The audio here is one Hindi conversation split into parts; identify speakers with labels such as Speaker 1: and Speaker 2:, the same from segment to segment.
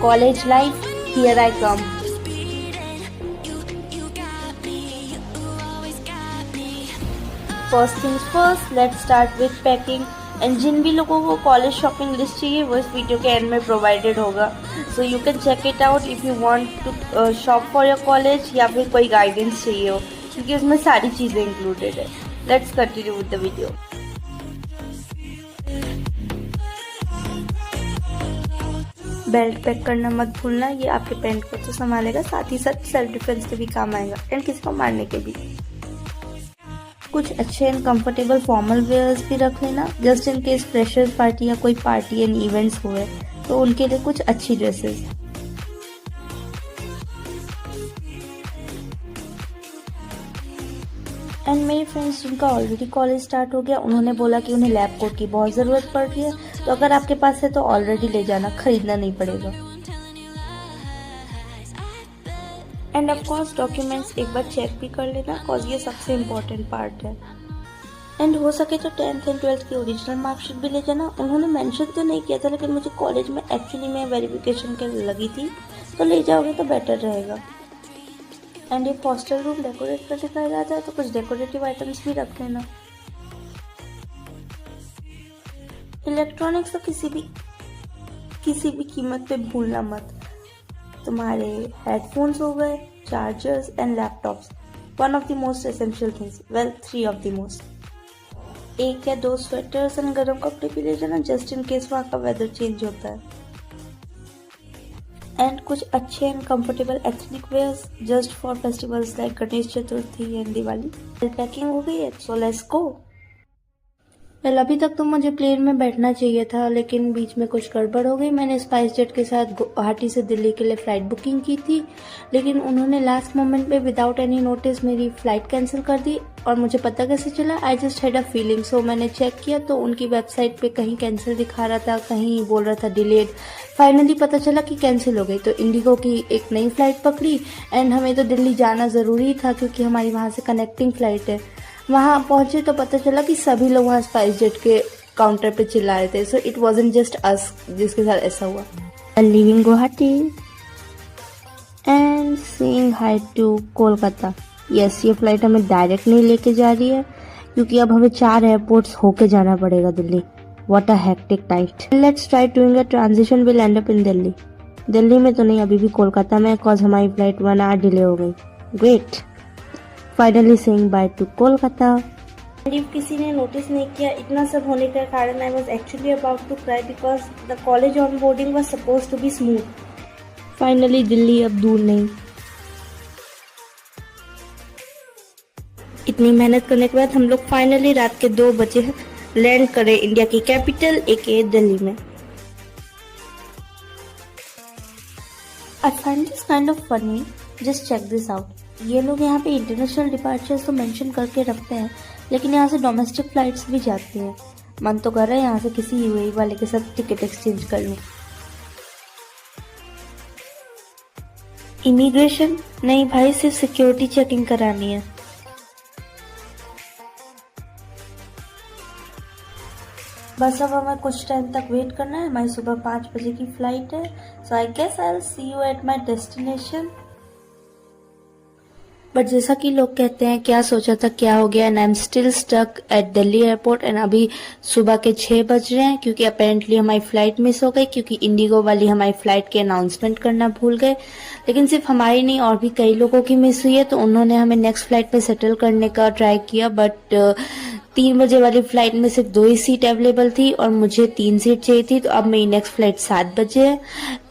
Speaker 1: College life, here I come. First things first, let's start with packing. And जिन भी लोगों को कॉलेज शॉपिंग लिस्ट चाहिए वो इस वीडियो के एंड में प्रोवाइडेड होगा, so you can check it out if you want to shop for your college, या फिर कोई गाइडेंस चाहिए हो, क्योंकि उसमें सारी चीज़ें इंक्लूडेड है. Let's continue with the video. Belt pack करना मत भूलना, ये आपके पैंट को तो संभालेगा, साथ ही साथ सेल्फ डिफेंस के भी काम आएगा एंड किसी को मारने के भी. कुछ अच्छे एंड कंफर्टेबल फॉर्मल वेयर्स भी रख लेना, just in case freshers party या कोई पार्टी एंड इवेंट्स हुए तो उनके लिए कुछ अच्छी ड्रेसेस. एंड मेरे फ्रेंड्स जिनका ऑलरेडी कॉलेज स्टार्ट हो गया, उन्होंने बोला कि उन्हें लैब कोट की बहुत ज़रूरत पड़ रही है, तो अगर आपके पास है तो ऑलरेडी ले जाना, खरीदना नहीं पड़ेगा. एंड ऑफ कोर्स डॉक्यूमेंट्स एक बार चेक भी कर लेना, कॉज ये सबसे इम्पोर्टेंट पार्ट है. एंड हो सके तो 10th एंड 12th की ओरिजिनल मार्कशीट भी ले जाना. उन्होंने मेंशन तो नहीं किया था, लेकिन मुझे कॉलेज में एक्चुअली में वेरिफिकेशन के लगी थी, तो ले जाओगे तो बेटर रहेगा. एंड ये हॉस्टल रूम डेकोरेट कर दिखाया जाता है, तो कुछ डेकोरेटिव आइटम्स भी रख लेना. इलेक्ट्रॉनिक्स तो किसी भी कीमत पे भूलना मत. तुम्हारे हेडफोन्स हो गए, chargers and laptops, one of the most essential things, well 3 of the most. 1 या 2 स्वेटर्स एंड गर्म कपड़े भी ले जाना, जस्ट इन केस वहाँ का वेदर चेंज होता है. एंड कुछ अच्छे and comfortable ethnic wears just for festivals like Ganesh Chaturthi and Diwali. Packing हो गई है, सो लेट्स गो. वेल अभी तक तो मुझे प्लेन में बैठना चाहिए था, लेकिन बीच में कुछ गड़बड़ हो गई. मैंने स्पाइस जेट के साथ गुवाहाटी से दिल्ली के लिए फ़्लाइट बुकिंग की थी, लेकिन उन्होंने लास्ट मोमेंट पे विदाउट एनी नोटिस मेरी फ़्लाइट कैंसिल कर दी. और मुझे पता कैसे चला? I just had a feeling. So मैंने चेक किया तो उनकी वेबसाइट पे कहीं कैंसिल दिखा रहा था, कहीं बोल रहा था डिलेड. फाइनली पता चला कि कैंसिल हो गई, तो इंडिगो की एक नई फ़्लाइट पकड़ी. एंड हमें तो दिल्ली जाना ज़रूरी था, क्योंकि हमारी वहाँ से कनेक्टिंग फ़्लाइट है. वहाँ पहुंचे तो पता चला कि सभी लोग वहाँ स्पाइस जेट के काउंटर पे चिल्ला रहे थे. So it wasn't just us जिसके साथ ऐसा हुआ. Leaving Guwahati and saying hi to Kolkata. Yes, ये फ्लाइट हमें डायरेक्ट नहीं लेके जा रही है, क्योंकि अब हमें 4 एयरपोर्ट्स होके जाना पड़ेगा Delhi. What a hectic night. Let's try doing a transition. Will and up in Delhi. Delhi में तो नहीं, अभी भी कोलकाता में, कॉज हमारी फ्लाइट 1 आवर डिले हो गई. Great. Finally saying by two Kolkata. किसी ने नोटिस नहीं किया, इतना सब होने के कारण I was actually about to cry, because the college onboarding was suppose to be smooth. Finally Delhi अब दूर नहीं. इतनी मेहनत करने के बाद हम लोग फाइनली रात के 2 बजे लैंड करे इंडिया की कैपिटल एके दिल्ली में. I find this kind of funny. Just check this out. ये लोग यहाँ पे इंटरनेशनल डिपार्चर्स तो मेंशन करके रखते हैं, लेकिन यहाँ से डोमेस्टिक फ्लाइट्स भी जाती हैं. मन तो कर रहा है यहाँ से किसी यूएई वाले के साथ टिकट एक्सचेंज कर लूँ. इमिग्रेशन नहीं भाई, सिर्फ सिक्योरिटी चेकिंग करानी है. बस अब हमें कुछ टाइम तक वेट करना है. हमारी सुबह 5 बजे की फ्लाइट है, so I guess I will see you at my destination. But जैसा कि लोग कहते हैं, क्या सोचा था क्या हो गया, and I am still stuck at Delhi airport. And अभी सुबह के 6 बज रहे हैं, क्योंकि अपेरेंटली हमारी फ्लाइट मिस हो गई, क्योंकि इंडिगो वाली हमारी फ्लाइट की अनाउंसमेंट करना भूल गए. लेकिन सिर्फ हमारी नहीं, और भी कई लोगों की मिस हुई है, तो उन्होंने हमें नेक्स्ट फ्लाइट पे सेटल करने का ट्राई किया. बट 3 बजे वाली फ्लाइट में सिर्फ 2 ही सीट अवेलेबल थी, और मुझे 3 सीट चाहिए थी. तो अब मेरी नेक्स्ट फ्लाइट 7 बजे है.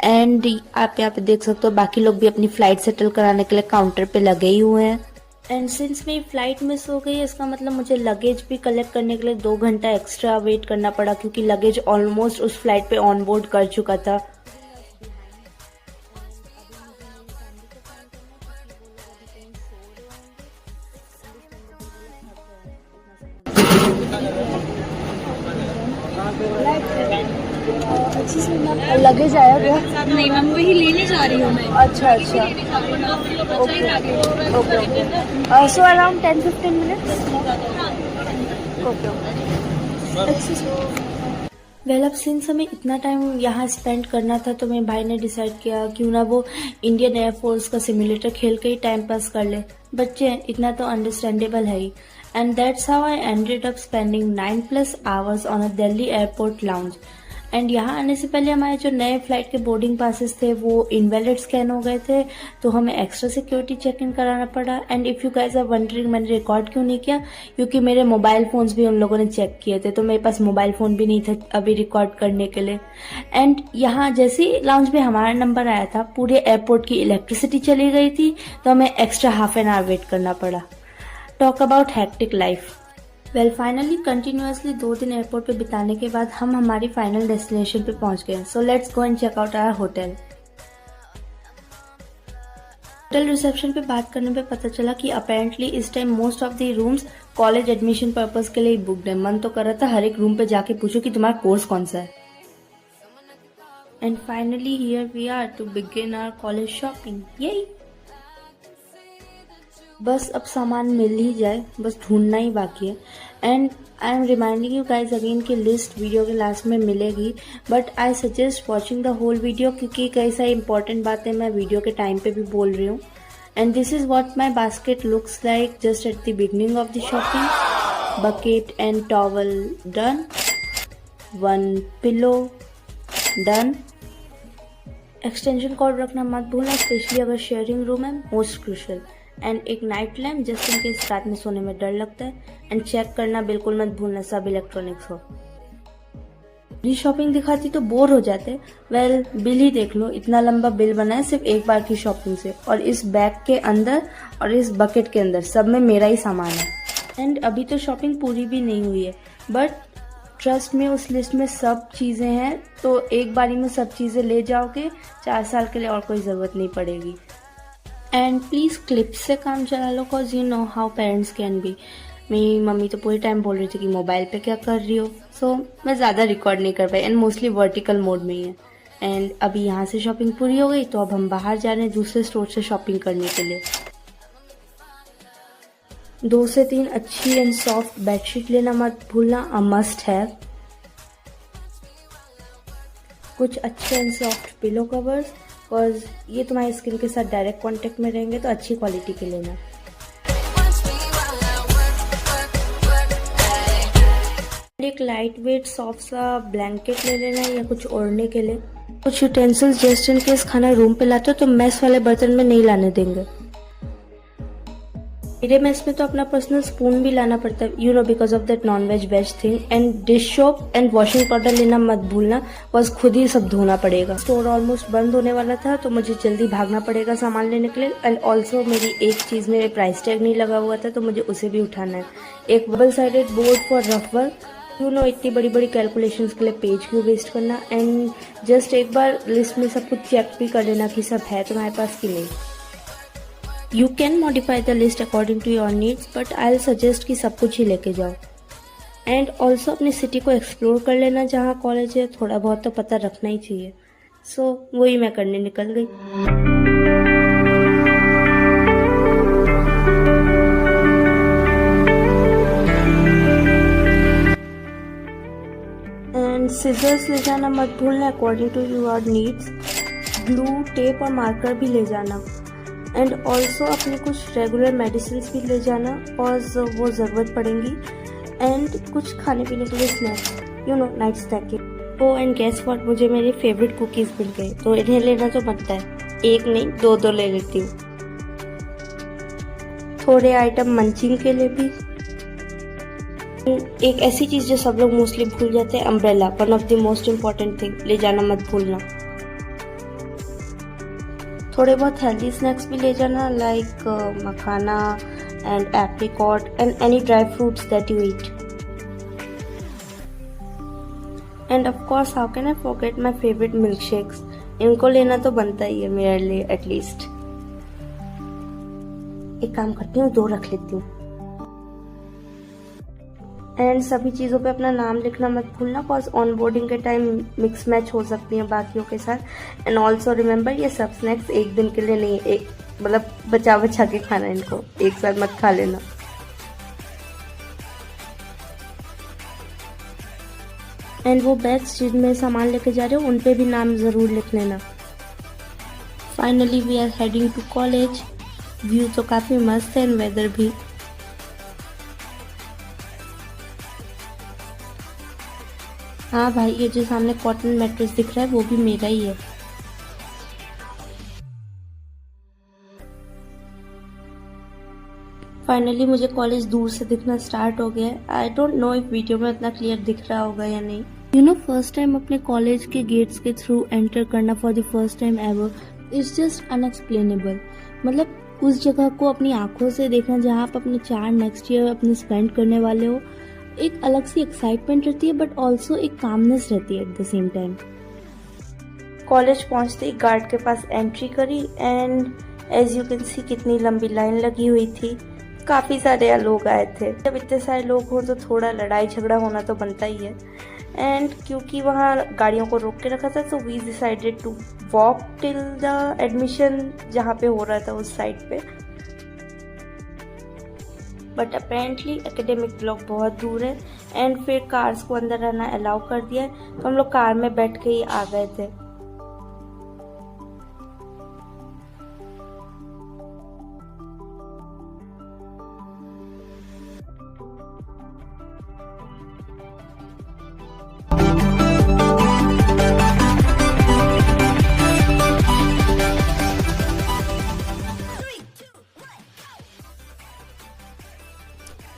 Speaker 1: एंड आप यहाँ पे देख सकते हो, बाकी लोग भी अपनी फ्लाइट सेटल कराने के लिए काउंटर पे लगे ही हुए हैं. एंड सिंस मेरी फ्लाइट मिस हो गई है, इसका मतलब मुझे लगेज भी कलेक्ट करने के लिए 2 घंटा एक्स्ट्रा वेट करना पड़ा, क्योंकि लगेज ऑलमोस्ट उस फ्लाइट पे ऑन बोर्ड कर चुका था. अच्छी से मैम लगेज आया वो?
Speaker 2: नहीं मैम, वही लेने जा रही हूँ मैं।
Speaker 1: अच्छा अच्छा, okay okay okay. So around 10-15 minutes. Okay okay. Well अब सिंस हमें इतना टाइम यहाँ स्पेंड करना था तो मेरे भाई ने डिसाइड किया क्यों ना वो इंडियन एयरफोर्स का सिमुलेटर खेल के ही टाइम पास कर ले। बच्चे हैं, इतना तो अंडरस्टैंडेबल है ही। And that's how I ended up spending 9+ hours on a Delhi airport lounge. And यहाँ आने से पहले हमारे जो नए फ्लाइट के बोर्डिंग पासेस थे वो इनवैलिड स्कैन हो गए थे, तो हमें एक्स्ट्रा सिक्योरिटी चेक इन कराना पड़ा। And if you guys are wondering मैंने रिकॉर्ड क्यों नहीं किया, क्योंकि मेरे मोबाइल फ़ोन्स भी उन लोगों ने चेक किए थे, तो मेरे पास मोबाइल फ़ोन भी नहीं था अभी रिकॉर्ड करने के लिए। एंड यहाँ जैसे ही लाउंज में हमारा नंबर आया था, पूरे एयरपोर्ट की इलेक्ट्रिसिटी चली गई थी, तो हमें extra half an hour wait करना पड़ा। Talk about hectic life. Well finally continuously 2 दिन एयरपोर्ट पे बिताने के बाद हम हमारी फाइनल डेस्टिनेशन पे पहुंच गए। So let's go and check out our hotel. Hotel reception पे बात करने पे पता चला कि अपेरेंटली इस time most of the rooms college admission purpose के लिए बुकड है। मन तो कर रहा था हर एक रूम पे जाके पूछो कि तुम्हारा कोर्स कौन सा है। And finally here we are to begin our college shopping. यही बस अब सामान मिल ही जाए, बस ढूंढना ही बाकी है। And I am reminding you guys again की लिस्ट वीडियो के लास्ट में मिलेगी, but I suggest watching the whole video क्योंकि कई सारी इंपॉर्टेंट बातें मैं वीडियो के टाइम पे भी बोल रही हूँ। And this is what my basket looks like just at the beginning of the shopping. Bucket and towel done, 1 pillow done. Extension cord रखना मत भूलना, स्पेशली अगर शेयरिंग रूम है, मोस्ट क्रूशियल। एंड एक night lamp just in case रात में सोने में डर लगता है। एंड चेक करना बिल्कुल मत भूलना सब इलेक्ट्रॉनिक्स हो। पूरी शॉपिंग दिखाती तो बोर हो जाते। वेल बिल ही देख लो, इतना लंबा बिल बना है सिर्फ एक बार की शॉपिंग से, और इस बैग के अंदर और इस बकेट के अंदर सब में मेरा ही सामान है। एंड अभी तो शॉपिंग पूरी भी नहीं हुई है, बट ट्रस्ट में उस लिस्ट में सब चीज़ें हैं, तो एक बारी में सब चीज़ें ले जाओगे, 4 साल के लिए और कोई ज़रूरत नहीं पड़ेगी। एंड प्लीज़ क्लिप से काम चला लो, cause you know how parents can be. मेरी मम्मी तो पूरे टाइम बोल रही थी कि मोबाइल पे क्या कर रही हो, सो मैं ज़्यादा रिकॉर्ड नहीं कर पाई। एंड मोस्टली वर्टिकल मोड में ही है। एंड अभी यहाँ से शॉपिंग पूरी हो गई, तो अब हम बाहर जा रहे हैं दूसरे स्टोर से शॉपिंग करने के लिए। 2 से 3 अच्छी एंड सॉफ्ट बेडशीट लेना मत भूलना, अ मस्ट है। कुछ अच्छे and soft pillow covers, because ये तुम्हारी स्किन के साथ डायरेक्ट कांटेक्ट में रहेंगे, तो अच्छी क्वालिटी के लेना। एक लाइट वेट सॉफ्ट सा ब्लैंकेट ले लेना या कुछ ओढ़ने के लिए। कुछ यूटेंसिल्स जस्ट इन केस खाना रूम पे लाते हो तो मेस वाले बर्तन में नहीं लाने देंगे। मेरे मेस में तो अपना पर्सनल स्पून भी लाना पड़ता है, you know, because of that non veg veg thing. And dish soap and washing powder लेना मत भूलना, बस खुद ही सब धोना पड़ेगा। स्टोर ऑलमोस्ट बंद होने वाला था तो मुझे जल्दी भागना पड़ेगा सामान लेने के लिए। एंड ऑल्सो मेरी एक चीज़ में प्राइस टैग नहीं लगा हुआ था, तो मुझे उसे भी उठाना है। एक double sided board for rough work, you know, इतनी बड़ी बड़ी कैलकुलेशंस के लिए पेज क्यों वेस्ट करना। एंड जस्ट एक बार लिस्ट में सब कुछ चेक भी कर लेना कि सब है तुम्हारे पास कि नहीं। You can modify the list according to your needs, but I'll suggest कि सब कुछ ही लेके जाओ। एंड ऑल्सो अपनी सिटी को एक्सप्लोर कर लेना, जहाँ कॉलेज है थोड़ा बहुत तो पता रखना ही चाहिए। सो वही मैं करने निकल गई। एंड सिजर्स ले जाना मत भूलना according to your needs. Glue, tape और मार्कर भी ले जाना। एंड ऑल्सो अपने कुछ रेगुलर मेडिसिन भी ले जाना, और वो ज़रूरत पड़ेंगी। एंड कुछ खाने पीने के लिए snacks, you know, night snacking. Oh and guess what, मुझे मेरे फेवरेट कुकीज़ मिल गए, तो इन्हें लेना तो बनता है। एक नहीं 2 ले लेती हूँ। थोड़े आइटम मंचिंग के लिए भी। एक ऐसी चीज़ जो सब लोग मोस्टली भूल जाते हैं, umbrella, one of the most important thing, ले जाना मत भूलना। थोड़े बहुत हेल्दी स्नैक्स भी ले जाना, like makhana and apricot and any dry fruits that you eat. End of course how can I forget my favourite milk shakes, इनको लेना तो बनता ही है मेरे लिए एटलीस्ट। एक काम करती हूँ, 2 रख लेती हूँ। एंड सभी चीज़ों पे अपना नाम लिखना मत भूलना, कॉज ऑन बोर्डिंग के टाइम मिक्स मैच हो सकती हैं बाकियों के साथ। एंड ऑल्सो रिमेंबर, ये सब स्नैक्स एक दिन के लिए नहीं, एक मतलब बचा बचा के खाना, इनको एक साथ मत खा लेना। एंड वो बैग्स जिनमें सामान लेके जा रहे हो उन पे भी नाम ज़रूर लिख लेना। Finally we are heading to college. View तो काफ़ी मस्त है एंड वेदर भी। हाँ भाई, ये जो सामने कॉटन मैट्रेस दिख रहा है वो भी मेरा ही है। फाइनली मुझे कॉलेज दूर से दिखना स्टार्ट हो गया है। I don't know if video में इतना क्लियर दिख रहा होगा या नहीं। यू नो, फर्स्ट टाइम अपने कॉलेज के गेट्स के थ्रू एंटर करना for the first time ever is just unexplainable. मतलब उस जगह को अपनी आंखों से देखना जहाँ आप अपने 4 नेक्स्ट ईयर अपने स्पेंड करने वाले हो, एक अलग सी एक्साइटमेंट रहती है, बट ऑल्सो एक कामनेस रहती है at the same time. College पहुंचते ही गार्ड के पास एंट्री करी and as you can see कितनी लंबी लाइन लगी हुई थी। काफ़ी सारे लोग आए थे। जब इतने सारे लोग हो तो थोड़ा लड़ाई झगड़ा होना तो बनता ही है। एंड क्योंकि वहाँ गाड़ियों को रोक के रखा था तो we decided to walk till the admission जहाँ पे हो रहा था उस साइड पे। बट अपेरेंटली एकेडमिक ब्लॉक बहुत दूर है एंड फिर कार्स को अंदर रहना अलाउ कर दिया है, तो हम लोग कार में बैठ के ही आ गए थे।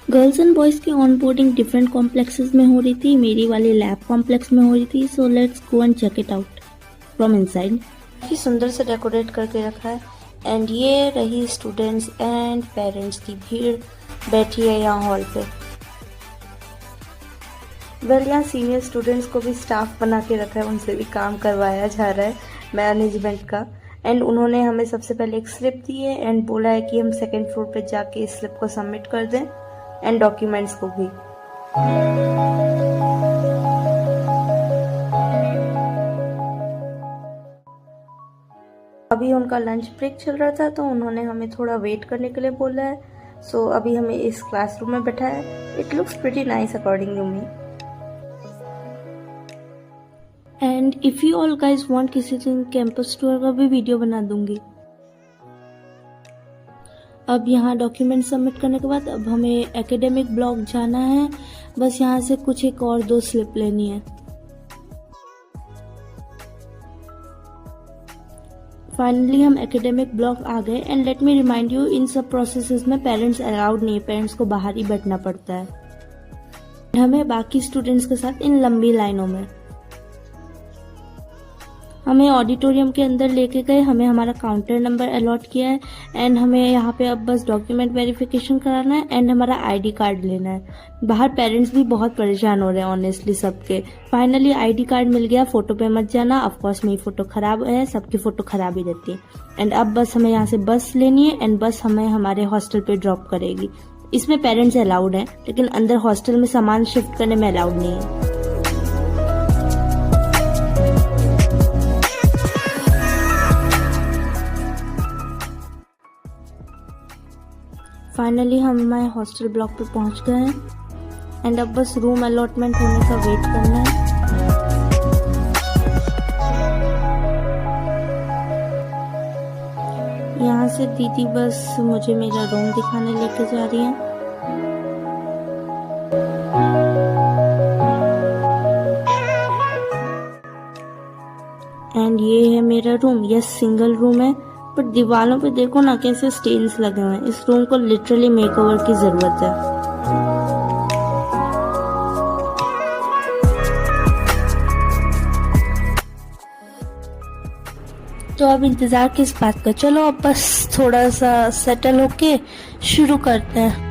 Speaker 1: गर्ल्स एंड बॉयज़ की ऑन बोर्डिंग डिफरेंट कॉम्प्लेक्सेस में हो रही थी। मेरी वाली लैब कॉम्प्लेक्स में हो रही थी। So let's go and check it out from inside. काफ़ी सुंदर से डेकोरेट करके रखा है एंड ये रही स्टूडेंट्स एंड पेरेंट्स की भीड़ बैठी है यहाँ हॉल पे। वेल, यहाँ सीनियर स्टूडेंट्स को भी स्टाफ बना के रखा है, उनसे भी काम करवाया जा रहा है मैनेजमेंट का। एंड उन्होंने हमें सबसे पहले एक स्लिप दी है एंड बोला है कि हम 2nd फ्लोर पे जाके इस स्लिप को सबमिट कर दें एंड डॉक्यूमेंट्स को भी। अभी उनका लंच ब्रेक चल रहा था तो उन्होंने हमें थोड़ा वेट करने के लिए बोला है। सो अभी हमें इस क्लासरूम में बैठा है। It looks pretty nice according to me. And if you all guys want, किसी दिन कैंपस टूर का भी वीडियो बना दूंगी। अब यहाँ डॉक्यूमेंट सबमिट करने के बाद अब हमें एकेडमिक ब्लॉक जाना है। बस यहाँ से कुछ एक और 2 स्लिप लेनी है। फाइनली हम एकेडमिक ब्लॉक आ गए and let me remind you, इन सब प्रोसेसेस में पेरेंट्स अलाउड नहीं है। पेरेंट्स को बाहर ही बैठना पड़ता है। हमें बाकी स्टूडेंट्स के साथ इन लंबी लाइनों में हमें ऑडिटोरियम के अंदर लेके गए। हमें हमारा काउंटर नंबर अलॉट किया है एंड हमें यहाँ पे अब बस डॉक्यूमेंट वेरिफिकेशन कराना है एंड हमारा आईडी कार्ड लेना है। बाहर पेरेंट्स भी बहुत परेशान हो रहे हैं ऑनेस्टली सबके। फाइनली आईडी कार्ड मिल गया। फोटो पे मत जाना, ऑफकोर्स मेरी फोटो खराब है, सबकी फोटो खराब ही रहती है। एंड अब बस हमें यहाँ से बस लेनी है एंड बस हमें हमारे हॉस्टल पे ड्रॉप करेगी। इसमें पेरेंट्स अलाउड हैं लेकिन अंदर हॉस्टल में सामान शिफ्ट करने में अलाउड नहीं है। फाइनली हम हमारे हॉस्टल ब्लॉक पे पहुंच गए हैं एंड अब बस रूम अलॉटमेंट होने का वेट करना है। यहाँ से दीदी बस मुझे मेरा रूम दिखाने लेके जा रही हैं। एंड ये है मेरा रूम। यस, सिंगल रूम है, बट दीवारों पे देखो ना कैसे स्टेन्स लगे हुए हैं। इस रूम को लिटरली मेकओवर की जरूरत है। तो अब इंतजार किस बात का, चलो अब बस थोड़ा सा सेटल होके शुरू करते हैं।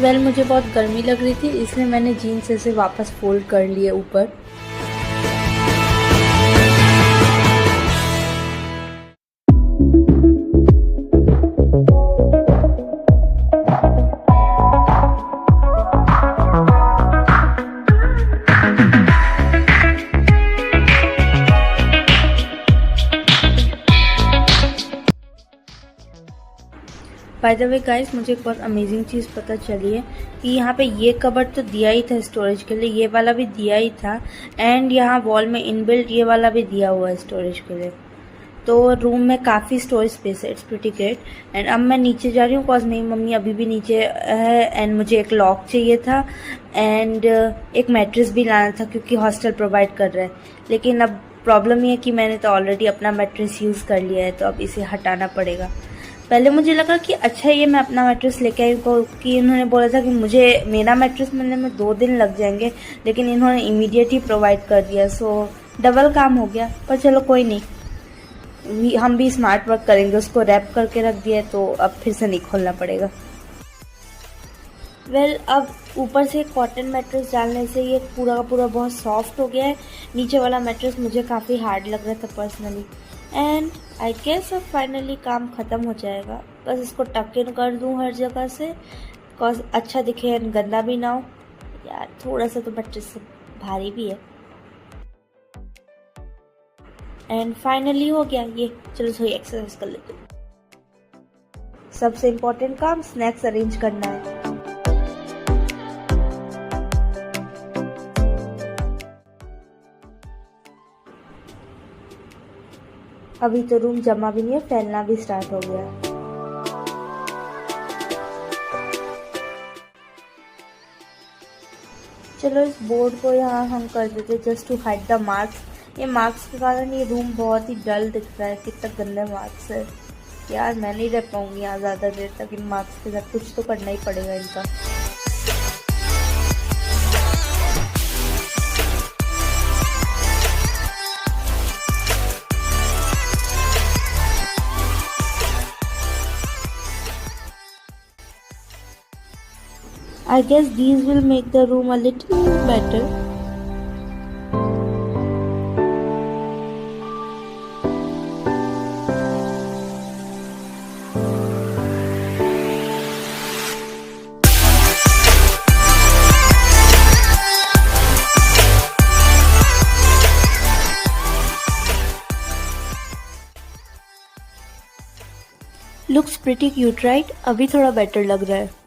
Speaker 1: वेल मुझे बहुत गर्मी लग रही थी, इसलिए मैंने जीन्स ऐसे वापस फोल्ड कर लिए ऊपर। बाय द वे गाइस, मुझे एक बहुत अमेजिंग चीज़ पता चली है कि यहाँ पे ये कबर्ड तो दिया ही था स्टोरेज के लिए, ये वाला भी दिया ही था, एंड यहाँ वॉल में इनबिल्ट ये वाला भी दिया हुआ है स्टोरेज के लिए। तो रूम में काफ़ी स्टोरेज स्पेस है, इट्स प्रीटी ग्रेट। एंड अब मैं नीचे जा रही हूँ बिकॉज मेरी मम्मी अभी भी नीचे है, एंड मुझे एक लॉक चाहिए था, एंड एक मैट्रेस भी लाना था क्योंकि हॉस्टल प्रोवाइड कर रहा है। लेकिन अब प्रॉब्लम ये है कि मैंने तो ऑलरेडी अपना मैट्रेस यूज़ कर लिया है, तो अब इसे हटाना पड़ेगा। पहले मुझे लगा कि अच्छा ये मैं अपना मैट्रेस लेके आई, क्योंकि इन्होंने बोला था कि मुझे मेरा मैट्रेस मिलने में 2 दिन लग जाएंगे, लेकिन इन्होंने इमीडिएट ही प्रोवाइड कर दिया, सो डबल काम हो गया। पर चलो कोई नहीं, हम भी स्मार्ट वर्क करेंगे। उसको रैप करके रख दिया है, तो अब फिर से नहीं खोलना पड़ेगा। वेल अब ऊपर से कॉटन मैट्रेस डालने से ये पूरा का पूरा बहुत सॉफ्ट हो गया है। नीचे वाला मैट्रेस मुझे काफ़ी हार्ड लग रहा था पर्सनली, एंड आई गेस अब फाइनली काम ख़त्म हो जाएगा। बस इसको टक इन कर दूँ हर जगह से, बिकॉज अच्छा दिखे एंड गंदा भी ना हो। यार थोड़ा सा तो मैट्रेस भारी भी है। एंड फाइनली हो गया ये। चलो थोड़ी एक्सरसाइज कर लेते हैं। सबसे इम्पोर्टेंट काम स्नैक्स अरेंज करना है। अभी तो रूम जमा भी नहीं है, फैलना भी स्टार्ट हो गया। चलो इस बोर्ड को यहाँ हम कर देते just to hide the marks. ये मार्क्स के कारण ये रूम बहुत ही डल दिख रहा है, कितना गंदे मार्क्स है। यार मैं नहीं रह पाऊंगी यहाँ ज़्यादा देर तक इन मार्क्स के साथ, कुछ तो करना ही पड़ेगा इनका। I guess these will make the room a little better. Looks pretty cute, right? अभी थोड़ा better लग रहा है।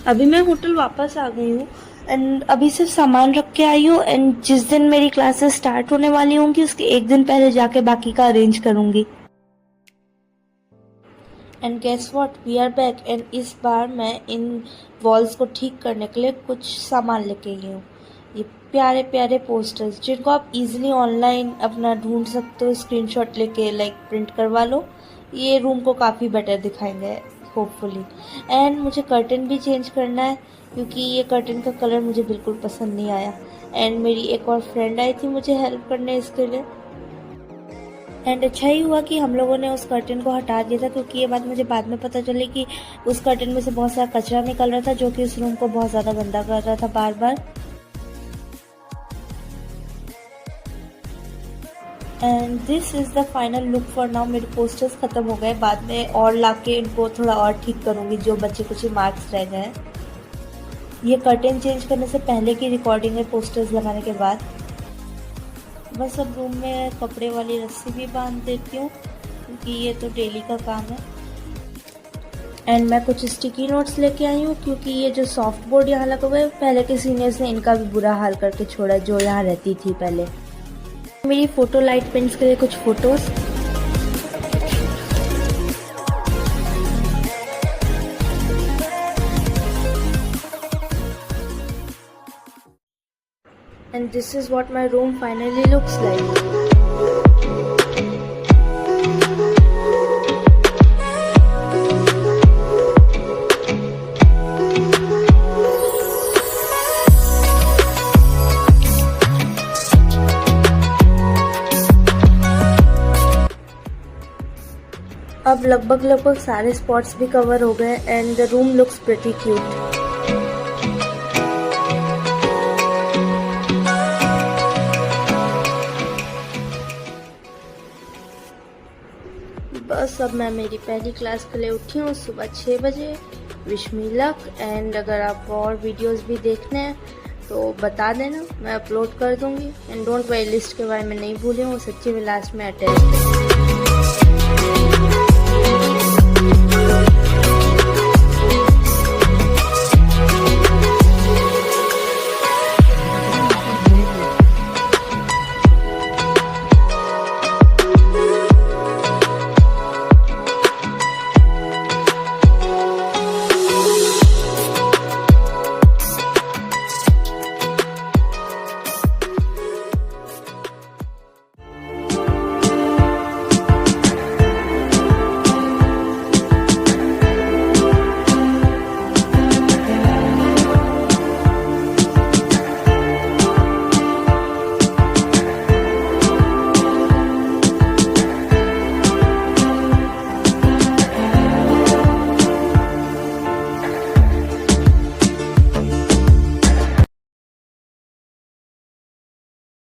Speaker 1: अभी मैं होटल वापस आ गई हूँ, एंड अभी सिर्फ सामान रख के आई हूँ, एंड जिस दिन मेरी क्लासेस स्टार्ट होने वाली होंगी उसके एक दिन पहले जाके बाकी का अरेंज करूँगी। And guess what, we are back. And इस बार मैं इन वॉल्स को ठीक करने के लिए कुछ सामान लेके आई हूँ। ये प्यारे प्यारे पोस्टर्स जिनको आप इजीली ऑनलाइन अपना ढूंढ सकते हो, स्क्रीनशॉट लेके लाइक प्रिंट करवा लो। ये रूम को काफ़ी बेटर दिखाएंगे होपफुली। एंड मुझे कर्टन भी चेंज करना है क्योंकि ये कर्टन का कलर मुझे बिल्कुल पसंद नहीं आया। एंड मेरी एक और फ्रेंड आई थी मुझे हेल्प करने इसके लिए। एंड अच्छा ही हुआ कि हम लोगों ने उस कर्टन को हटा दिया था, क्योंकि ये बात मुझे बाद में पता चली कि उस कर्टन में से बहुत सारा कचरा निकल रहा था जो कि इस रूम को बहुत ज़्यादा गंदा कर रहा था बार बार। And this is the final look for now. मेरे पोस्टर्स ख़त्म हो गए, बाद में और लाके इनको थोड़ा और ठीक करूँगी जो बचे कुछ मार्क्स रह गए। ये कर्टेन चेंज करने से पहले की रिकॉर्डिंग है, पोस्टर्स लगाने के बाद। बस अब रूम में कपड़े वाली रस्सी भी बांध देती हूँ क्योंकि ये तो डेली का काम है। एंड मैं कुछ स्टिकी नोट्स लेके आई हूँ क्योंकि ये जो सॉफ्ट बोर्ड यहाँ लगा हुआ है, पहले के सीनियर्स ने इनका भी बुरा हाल करके छोड़ा जो यहाँ रहती थी पहले। मेरी फोटो लाइट पेंट्स के लिए कुछ photos. And this is what my room finally looks like. अब लगभग सारे स्पॉट्स भी कवर हो गए and the room looks pretty cute. बस अब मैं मेरी पहली क्लास के लिए उठी हूँ सुबह 6 बजे। विश मी लक एंड अगर आपको और वीडियोस भी देखने हैं तो बता देना, मैं अपलोड कर दूंगी। एंड डोंट वरी, लिस्ट के बारे में नहीं भूली हूँ, सच्ची में लास्ट में अटैच